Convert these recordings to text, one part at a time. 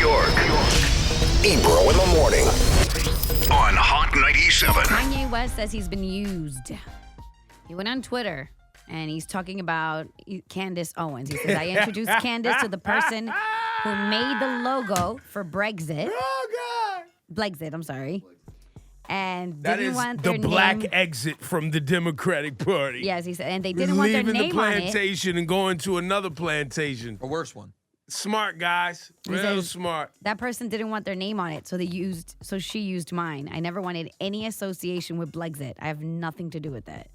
York. Ebro in the morning on Hot 97. Kanye West says he's been used. He went on Twitter and he's talking about Candace Owens. He says, I introduced Candace to the person who made the logo for Brexit. Oh, God. Brexit, I'm sorry. And That didn't is want the their black name. exit from the Democratic Party. Yes, he said, and they didn't want their Leaving name the on it. plantation and going to another plantation. A worse one. Smart guys. Real says- smart. That person didn't want their name on it, so she used mine. I never wanted any association with Brexit. I have nothing to do with that.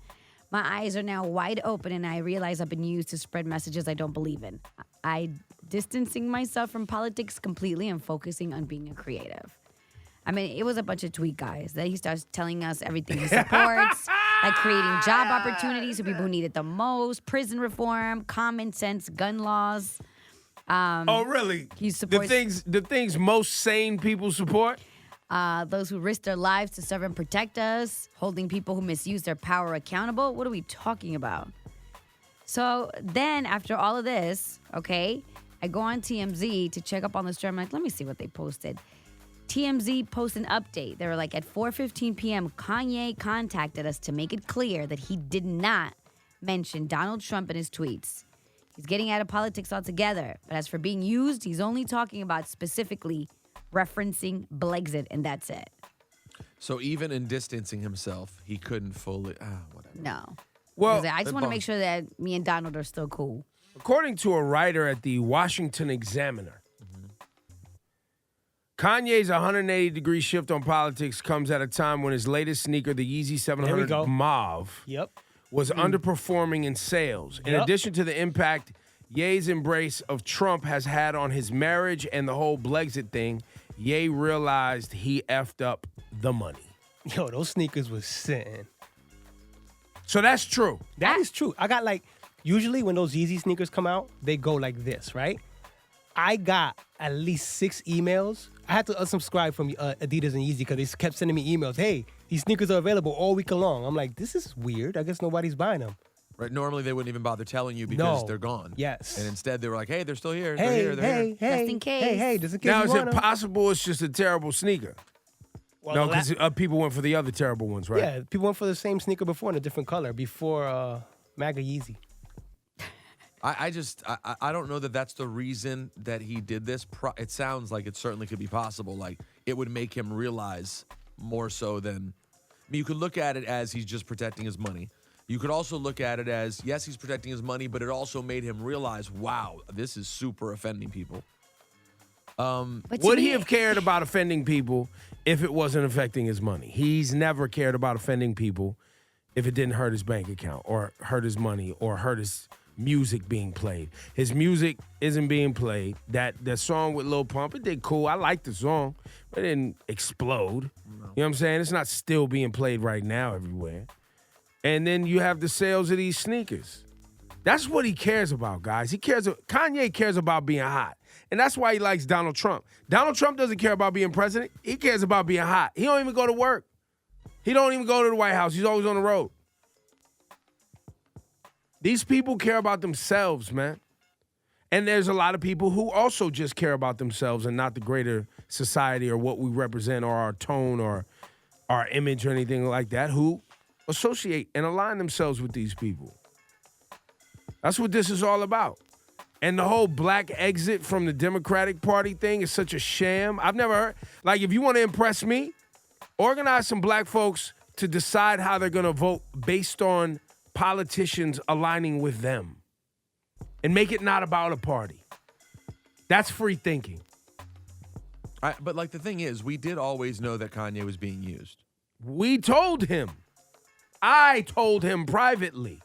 My eyes are now wide open, and I realize I've been used to spread messages I don't believe in. I distancing myself from politics completely and focusing on being a creative. I mean, it was a bunch of tweet guys that he starts telling us everything he supports, like creating job opportunities for people who need it the most, prison reform, common sense, gun laws. Oh, really? He supports the things most sane people support? those who risk their lives to serve and protect us, holding people who misuse their power accountable. What are we talking about? So then, after all of this, okay, I go on TMZ to check up on the story. I'm like, let me see what they posted. TMZ posted an update. They were like, at 4:15 p.m., Kanye contacted us to make it clear that he did not mention Donald Trump in his tweets. He's getting out of politics altogether. But as for being used, he's only talking about specifically referencing Brexit, and that's it. So even in distancing himself, he couldn't fully. Whatever. No. Well, I just want to make sure that me and Donald are still cool. according to a writer at the Washington Examiner, Kanye's 180-degree shift on politics comes at a time when his latest sneaker, the Yeezy 700 go. Mauve, was underperforming in sales. In addition to the impact Ye's embrace of Trump has had on his marriage and the whole Brexit thing, Ye realized he effed up the money. Yo, those sneakers was sitting. So that's true. That is true. I got usually when those Yeezy sneakers come out, they go like this, right? I got at least 6 emails. I had to unsubscribe from Adidas and Yeezy because they kept sending me emails. Hey, these sneakers are available all week long. I'm like, this is weird. I guess nobody's buying them. Right. Normally they wouldn't even bother telling you because No. they're gone. Yes. And instead they were like, hey, they're still here. Hey, They're here. They're here. Just in case. Hey, just in case Now, you is want it 'em. possible it's just a terrible sneaker? Well, No, the la- because people went for the other terrible ones, right? Yeah, people went for the same sneaker before in a different color, before MAGA Yeezy. I don't know that that's the reason that he did this. It sounds like it certainly could be possible. Like it would make him realize more so than. I mean, you could look at it as he's just protecting his money. You could also look at it as, yes, he's protecting his money, but it also made him realize, wow, this is super offending people. But to Would he me- have cared about offending people if it wasn't affecting his money? He's never cared about offending people if it didn't hurt his bank account or hurt his money or hurt his music being played. His music isn't being played. That song with Lil Pump, it did cool. I like the song, but it didn't explode. You know what I'm saying? It's not still being played right now everywhere. And then you have the sales of these sneakers. That's what he cares about, guys. Kanye cares about being hot. And that's why he likes Donald Trump. Donald Trump doesn't care about being president. He cares about being hot. He don't even go to work. He don't even go to the White House. He's always on the road. These people care about themselves, man. And there's a lot of people who also just care about themselves and not the greater society or what we represent or our tone or our image or anything like that, who associate and align themselves with these people. That's what this is all about. And the whole black exit from the Democratic Party thing is such a sham. I've never heard, like, if you want to impress me, organize some black folks to decide how they're going to vote based on politicians aligning with them. And make it not about a party. That's free thinking. But like the thing is, we did always know that Kanye was being used. We told him. I told him privately.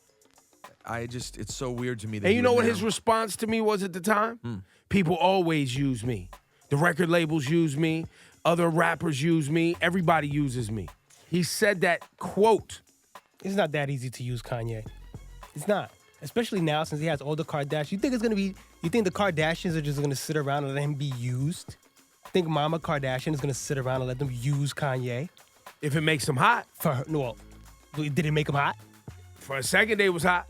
It's so weird to me that. And he you know would what now- his response to me was at the time? People always use me. The record labels use me. Other rappers use me. Everybody uses me. He said that, quote. It's not that easy to use Kanye. It's not. Especially now since he has all the Kardashians. You think the Kardashians are just gonna sit around and let him be used? Think Mama Kardashian is gonna sit around and let them use Kanye? If it makes him hot. For her, no, did it make him hot? For a second, they was hot.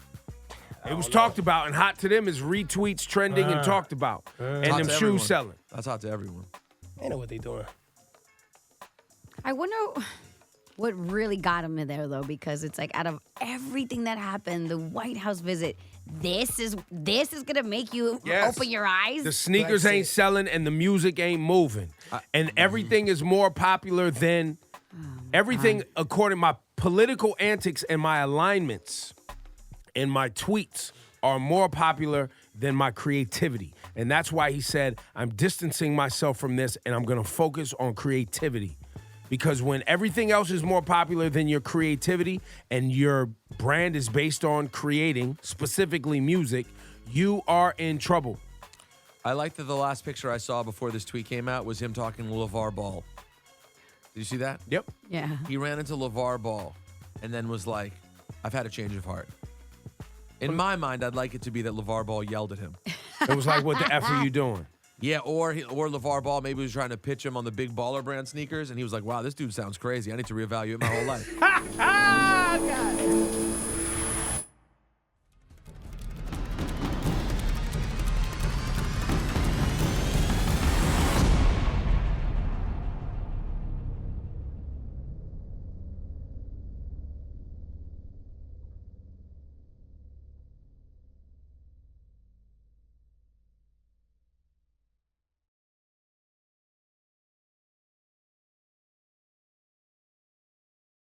It was talked about, and hot to them is retweets, trending, and talked about. And Hot them to shoes everyone. selling. That's hot to everyone. They know what they doing. I wonder what really got him in there though, because it's like out of everything that happened, the White House visit, this is gonna make you Yes. open your eyes. The sneakers ain't selling, and the music ain't moving. And everything is more popular than everything according to my political antics and my alignments and my tweets are more popular than my creativity. And that's why he said, I'm distancing myself from this and I'm going to focus on creativity. Because when everything else is more popular than your creativity and your brand is based on creating, specifically music, you are in trouble. I like that the last picture I saw before this tweet came out was him talking to LeVar Ball. Did you see that? Yep. Yeah. He ran into LeVar Ball and then was like, I've had a change of heart. In my mind, I'd like it to be that LeVar Ball yelled at him. It was like, what the F are you doing? Yeah, or LeVar Ball maybe was trying to pitch him on the big baller brand sneakers, and he was like, wow, this dude sounds crazy. I need to reevaluate my whole life.